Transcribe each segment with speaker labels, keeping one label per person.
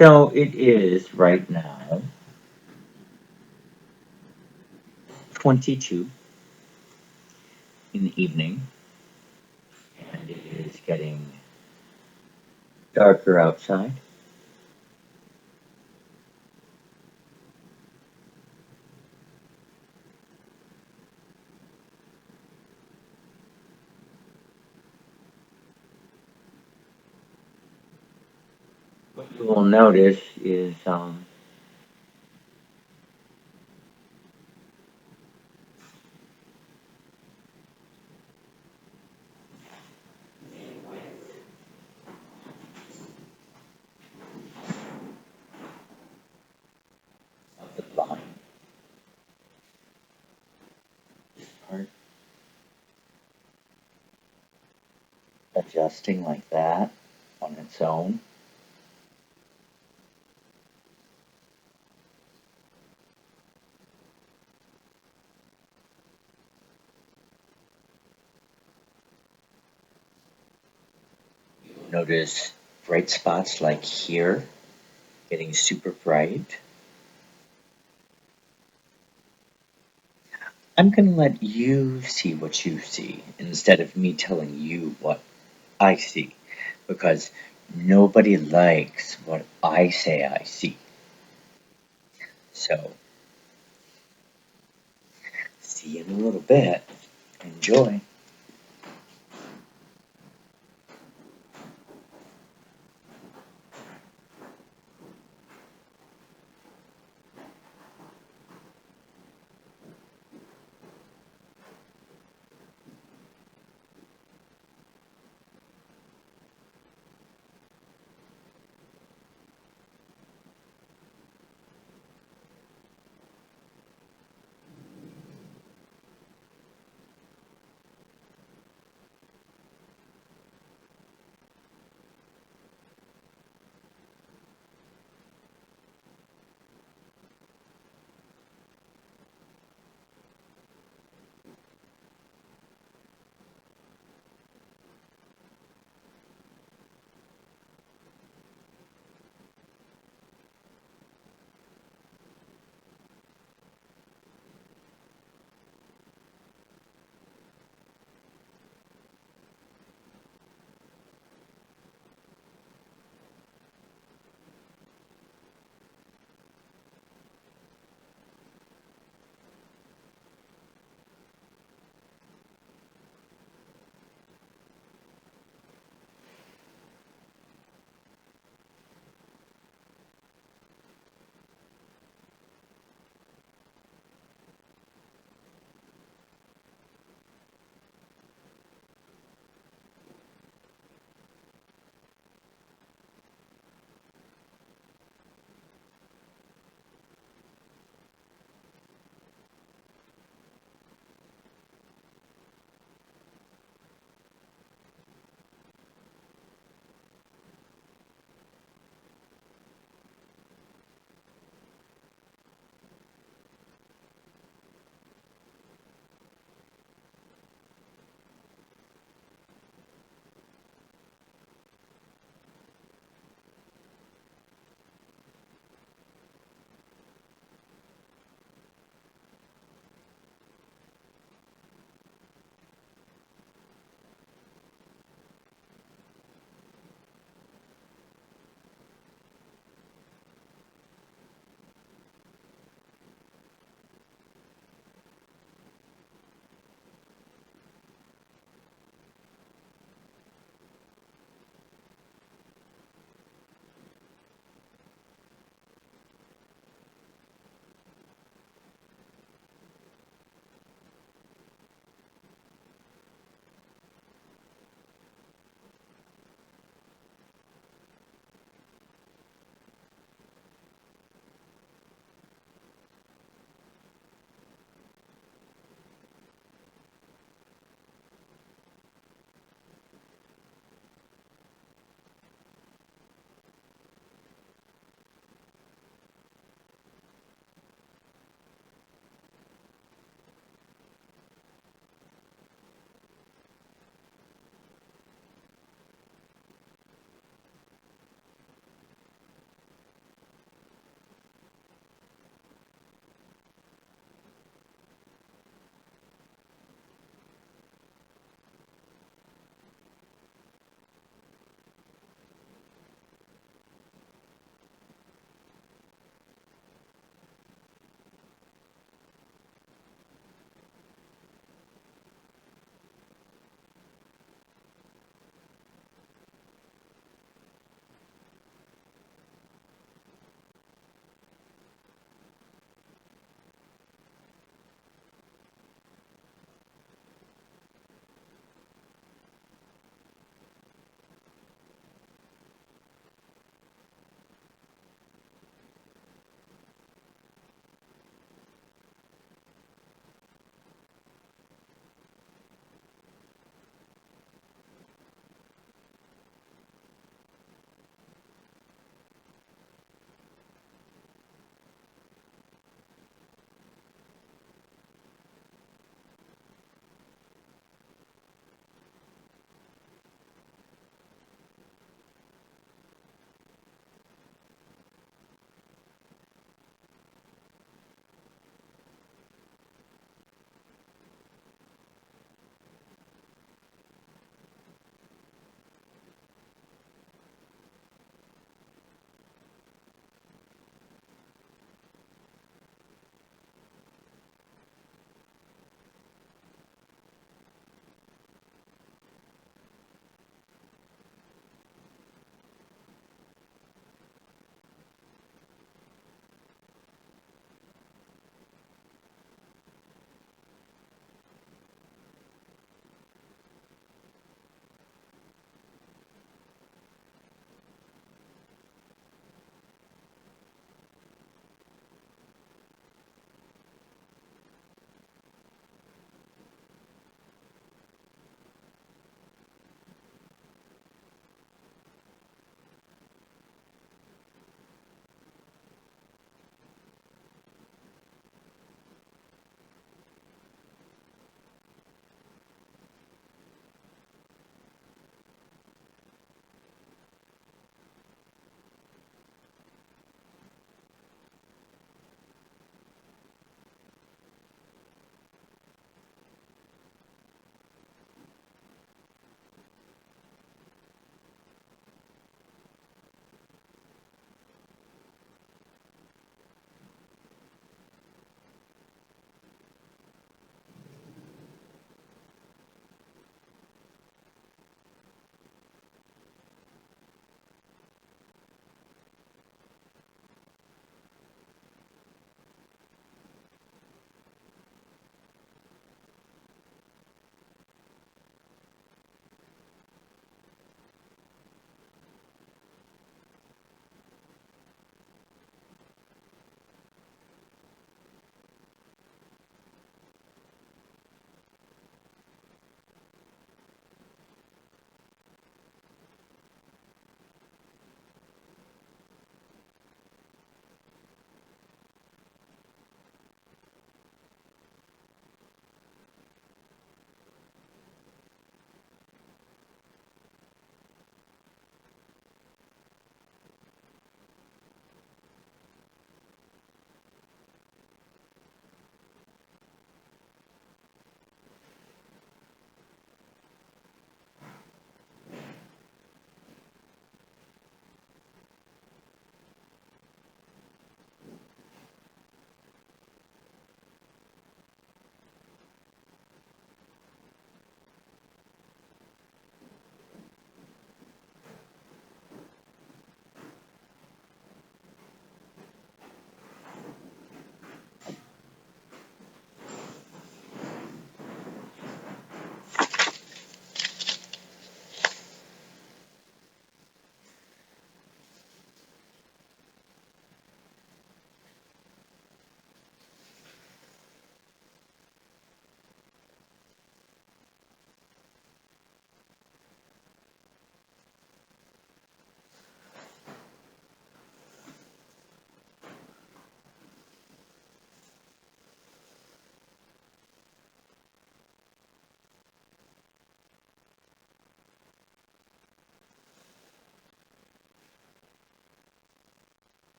Speaker 1: So it is right now 22 in the evening, and it is getting darker outside. What you will notice is the line part adjusting like that on its own. Notice bright spots like here getting super bright. I'm going to let you see what you see instead of me telling you what I see, because nobody likes what I say I see. So, see you in a little bit. Enjoy.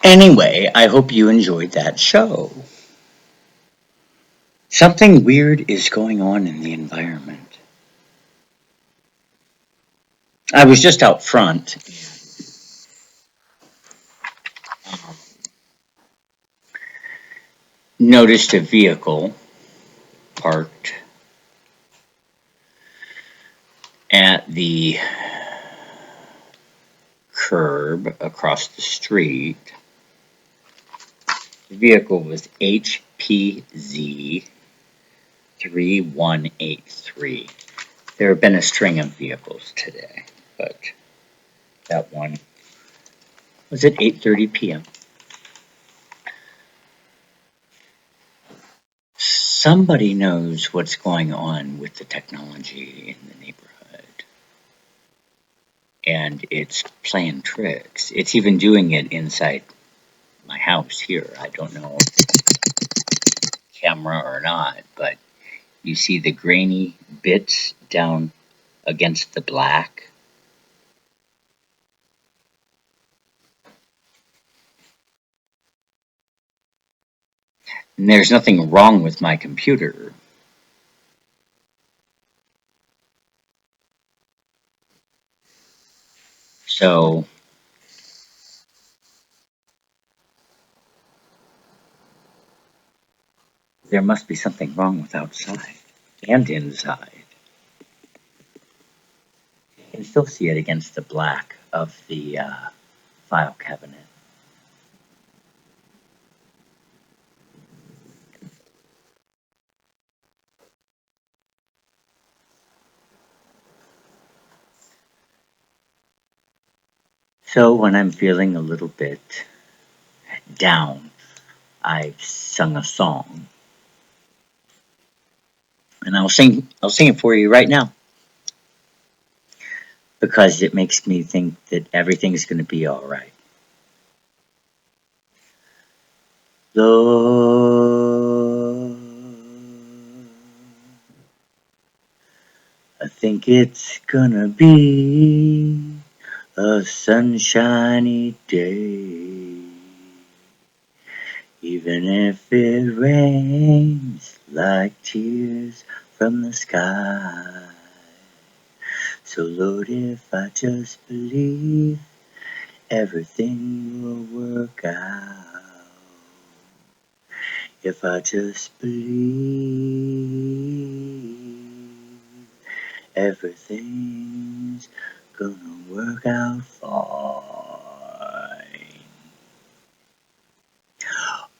Speaker 1: Anyway, I hope you enjoyed that show. Something weird is going on in the environment. I was just out front. um, Noticed a vehicle parked at the curb across the street. The vehicle was HPZ 3183. There have been a string of vehicles today, but that one was at 8:30 p.m. Somebody knows what's going on with the technology in the neighborhood, and it's playing tricks. It's even doing it inside my house here. I don't know if it's camera or not, but you see the grainy bits down against the black. And there's nothing wrong with my computer. So there must be something wrong with outside and inside. You can still see it against the black of the file cabinet. So when I'm feeling a little bit down, I've sung a song, and I'll sing it for you right now because it makes me think that everything's going to be all right. Lord, I think it's gonna be a sunshiny day, even if it rains like tears from the sky. So Lord, if I just believe, everything will work out. If I just believe, everything's gonna work out fine.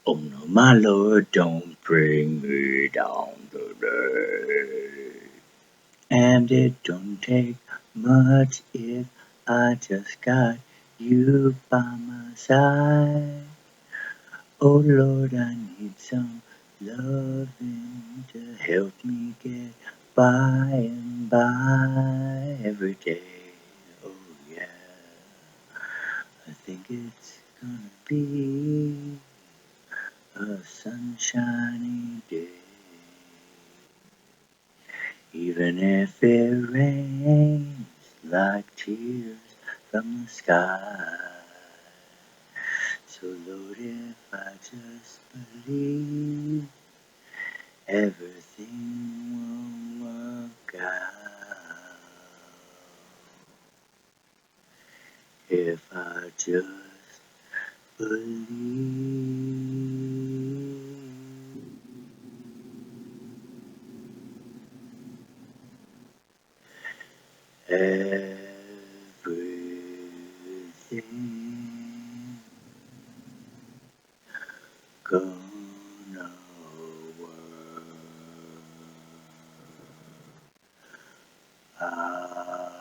Speaker 1: Oh no, my Lord, don't bring me down today. And it don't take much if I just got you by my side. Oh Lord, I need some loving to help me get by and by every day. Oh yeah, I think it's gonna be a sunshiny day, even if it rains like tears from the sky. So Lord, if I just believe, everything will work out. If I just believe. Everything gonna work out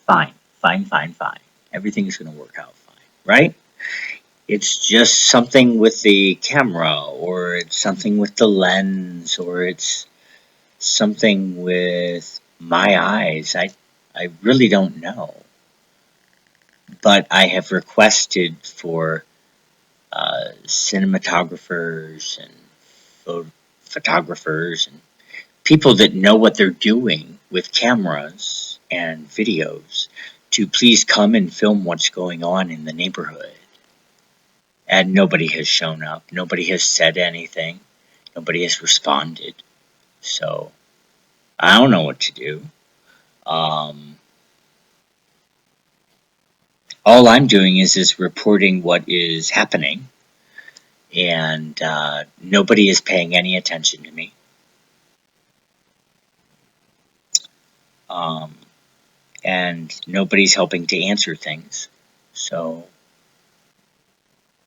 Speaker 1: fine. Fine, fine, fine. Everything's gonna work out fine, right? It's just something with the camera, or it's something with the lens, or it's something with my eyes. I really don't know. But I have requested for cinematographers and photographers and people that know what they're doing with cameras and videos to please come and film what's going on in the neighborhood. And nobody has shown up. Nobody has said anything. Nobody has responded. So I don't know what to do. Um, all I'm doing is reporting what is happening, and nobody is paying any attention to me. Um, and nobody's helping to answer things. So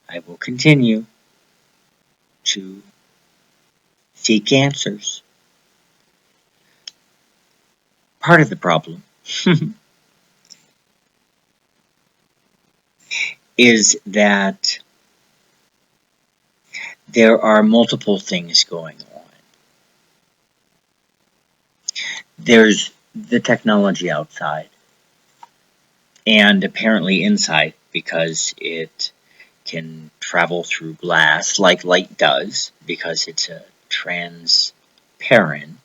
Speaker 1: I will continue to seek answers. Part of the problem is that there are multiple things going on. There's the technology outside, and apparently inside, because it can travel through glass like light does, because it's a transparent,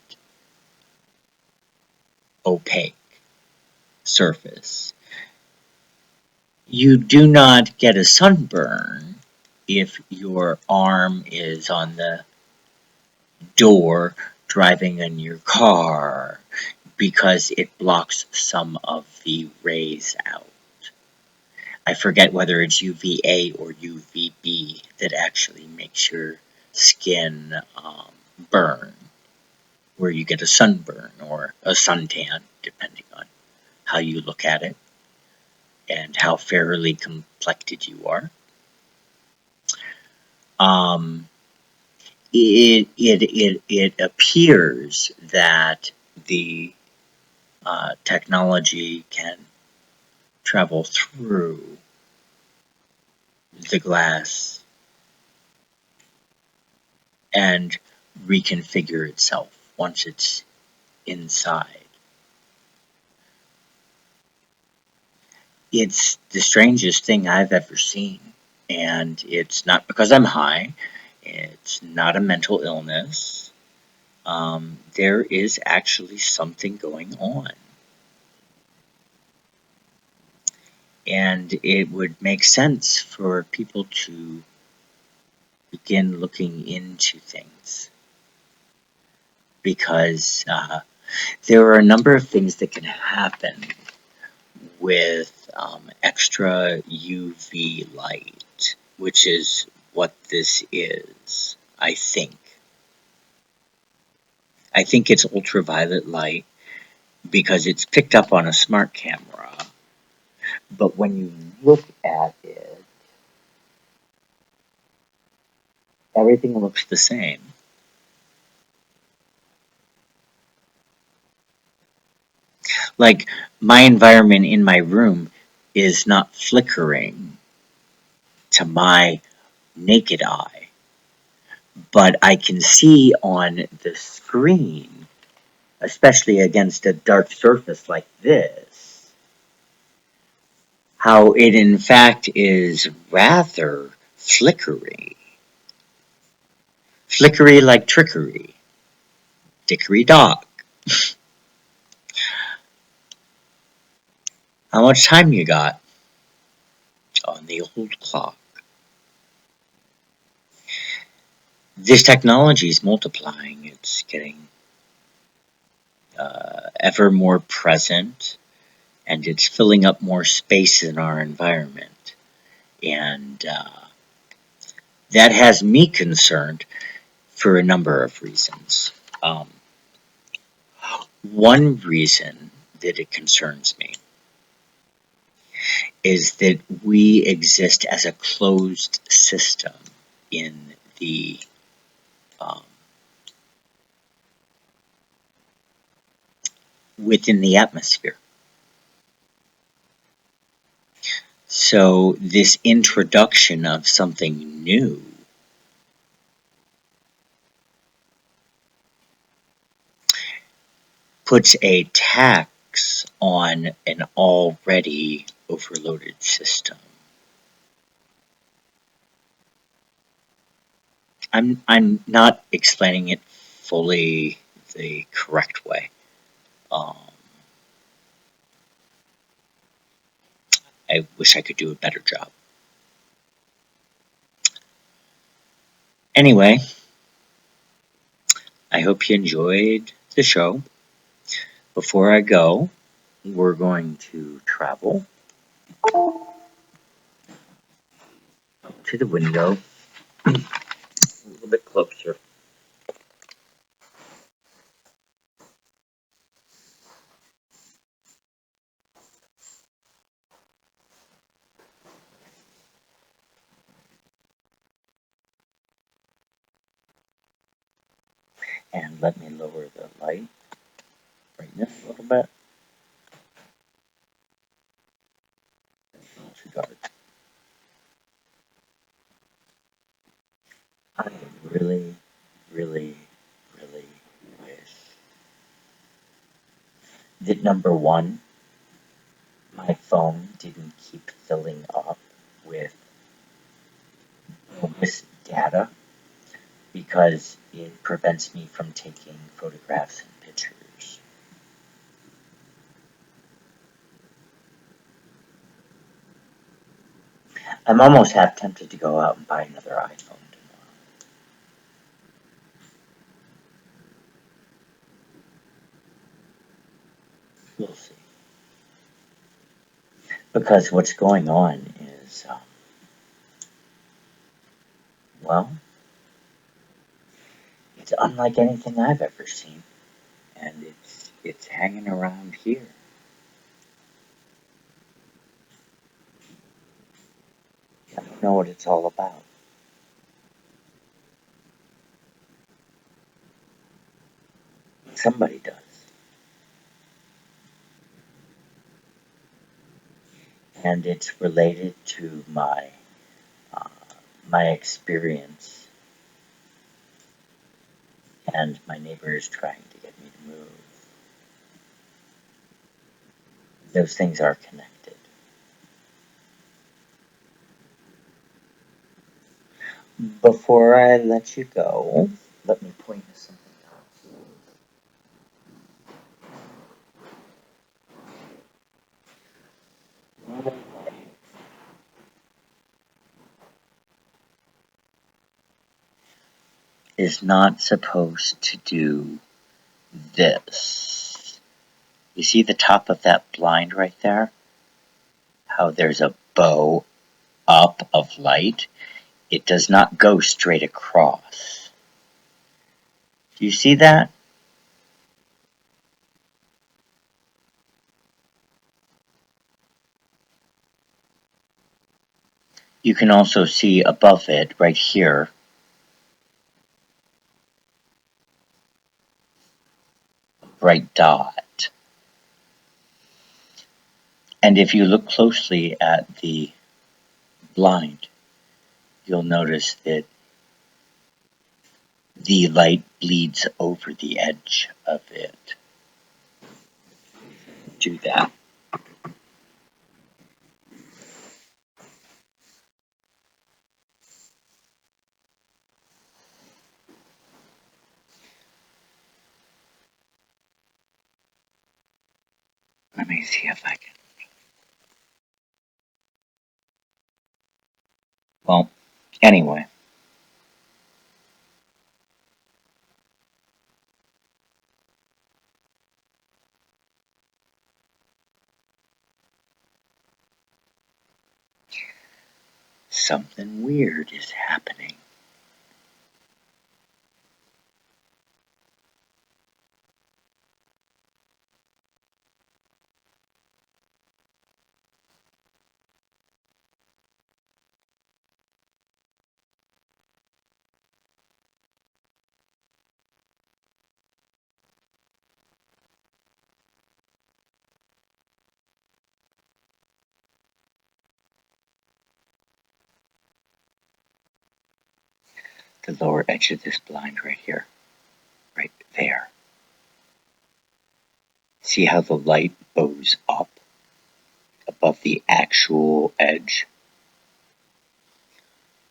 Speaker 1: opaque surface. You do not get a sunburn if your arm is on the door driving in your car, because it blocks some of the rays out. I forget whether it's UVA or UVB that actually makes your skin burn, where you get a sunburn or a suntan, depending on how you look at it and how fairly complected you are. It appears that the technology can travel through the glass and reconfigure itself once it's inside. It's the strangest thing I've ever seen, and it's not because I'm high. It's not a mental illness. There is actually something going on. And it would make sense for people to begin looking into things, because there are a number of things that can happen with extra UV light, which is what this is, I think. I think it's ultraviolet light because it's picked up on a smart camera. But when you look at it, everything looks the same. Like, my environment in my room is not flickering to my naked eye, but I can see on the screen, especially against a dark surface like this, how it in fact is rather flickery. Flickery like trickery. Dickory dock. How much time you got on the old clock? This technology is multiplying. It's getting ever more present, and it's filling up more space in our environment. And that has me concerned for a number of reasons. One reason that it concerns me is that we exist as a closed system in the within the atmosphere. So this introduction of something new puts a tax on an already overloaded system. I'm not explaining it fully the correct way. Um, I wish I could do a better job. Anyway, I hope you enjoyed the show. Before I go, we're going to travel to the window a little bit closer. And let me lower the light brightness a little bit. Too dark. I really, really, really wish that number one, my phone didn't keep filling up with this data because it prevents me from taking photographs and pictures. I'm almost half tempted to go out and buy another iPhone tomorrow. We'll see. Because what's going on is, well, it's unlike anything I've ever seen, and it's hanging around here. I don't know what it's all about. Somebody does. And it's related to uh, my experience, and my neighbor is trying to get me to move. Those things are connected. Before I let you go, let me point to something else. Is not supposed to do this. You see the top of that blind right there? How there's a bow up of light? It does not go straight across. Do you see that? You can also see above it, right here, a bright dot. And if you look closely at the blind, you'll notice that the light bleeds over the edge of it. Do that. Let me see if I can. Well, anyway. Something weird is happening. The lower edge of this blind right here, right there. See how the light bows up above the actual edge?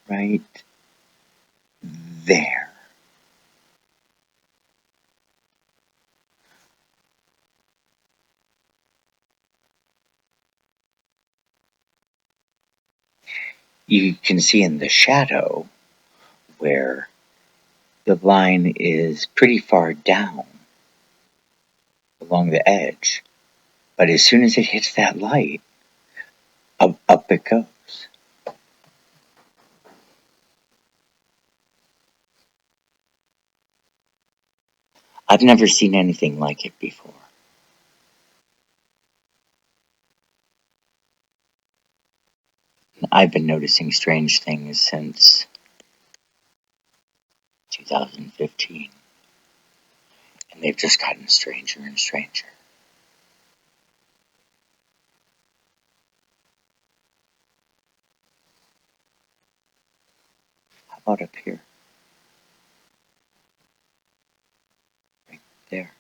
Speaker 1: Right there. You can see in the shadow where the line is pretty far down along the edge, but as soon as it hits that light, up it goes. I've never seen anything like it before. I've been noticing strange things since 2015, and they've just gotten stranger and stranger. How about up here? Right there.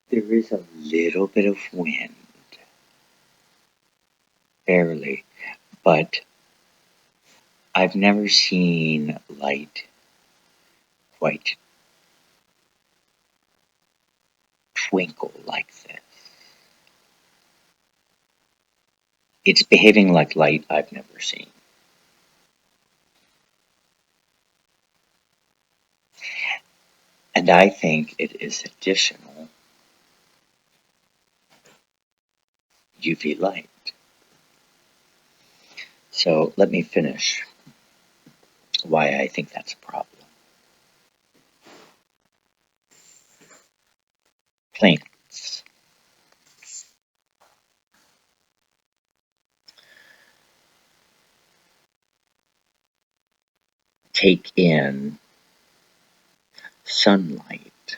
Speaker 1: There is a little bit of wind, barely, but I've never seen light quite twinkle like this. It's behaving like light I've never seen. And I think it is additional UV light. So let me finish why I think that's a problem. Plants take in sunlight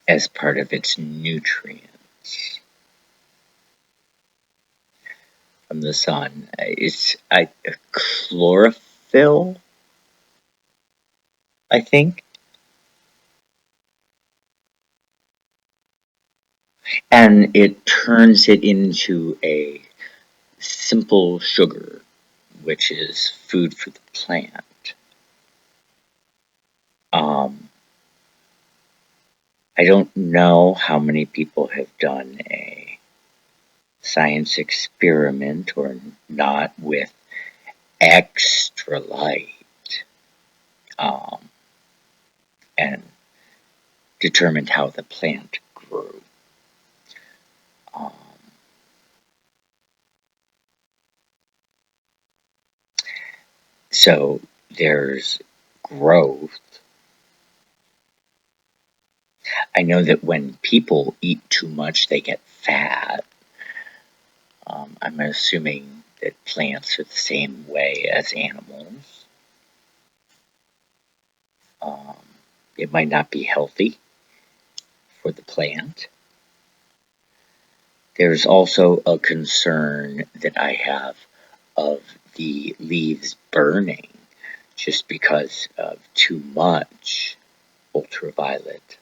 Speaker 1: as part of its nutrients from the sun. It's chlorophyll, I think, and it turns it into a simple sugar, which is food for the plant. Um, I don't know how many people have done a science experiment or not with extra light, um, and determined how the plant grew. Um, so there's growth. I know that when people eat too much, they get fat. I'm assuming that plants are the same way as animals. Um, it might not be healthy for the plant. There's also a concern that I have of the leaves burning just because of too much ultraviolet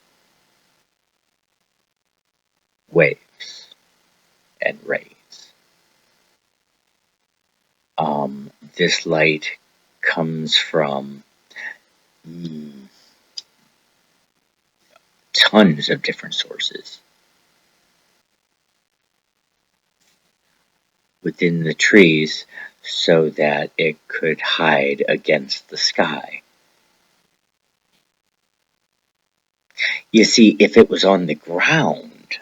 Speaker 1: waves and rays. This light comes from tons of different sources within the trees so that it could hide against the sky. You see, if it was on the ground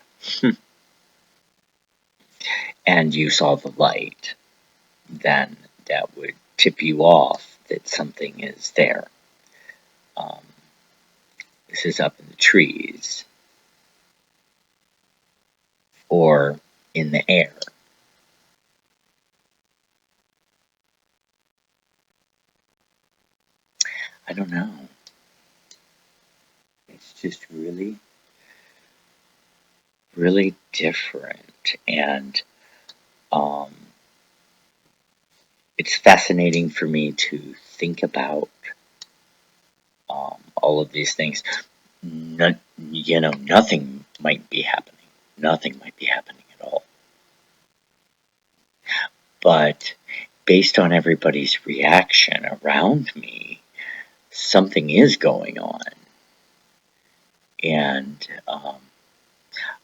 Speaker 1: and you saw the light, then that would tip you off that something is there. Um, this is up in the trees or in the air. I don't know. It's just really, really different. And um, it's fascinating for me to think about all of these things. Nothing might be happening. Nothing might be happening at all. But based on everybody's reaction around me, something is going on. And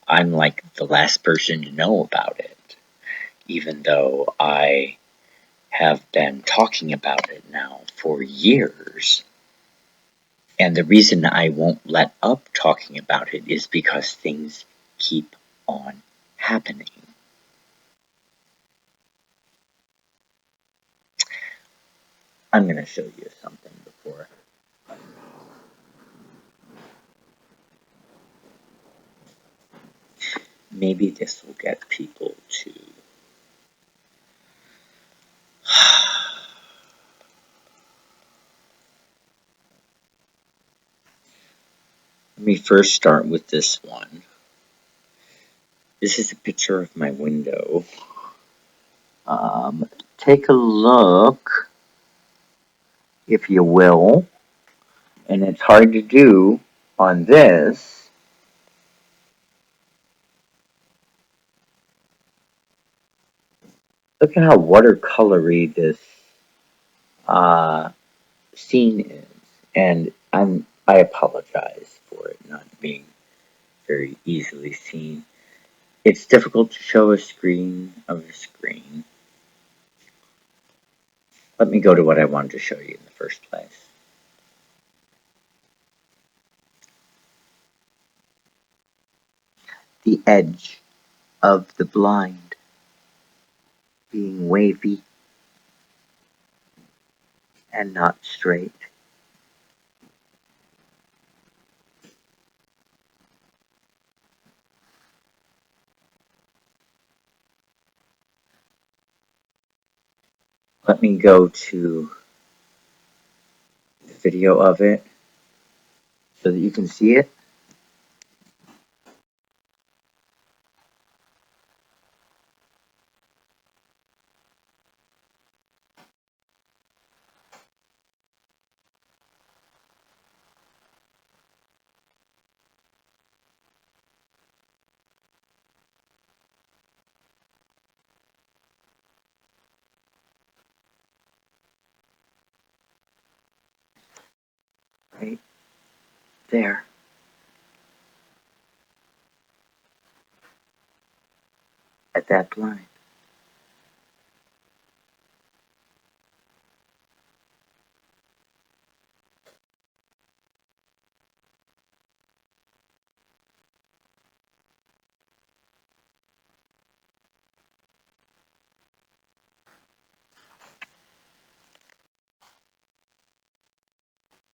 Speaker 1: I'm like the last person to know about it, even though I have been talking about it now for years. And the reason I won't let up talking about it is because things keep on happening. I'm going to show you something before. Maybe this will get people to. Let me first start with this one. This is a picture of my window. Take a look, if you will, and it's hard to do on this. Look at how watercolory this uh, scene is, and I apologize for it not being very easily seen. It's difficult to show a screen of a screen. Let me go to what I wanted to show you in the first place. The edge of the blind being wavy and not straight. Let me go to the video of it so that you can see it. Right there. At that blind.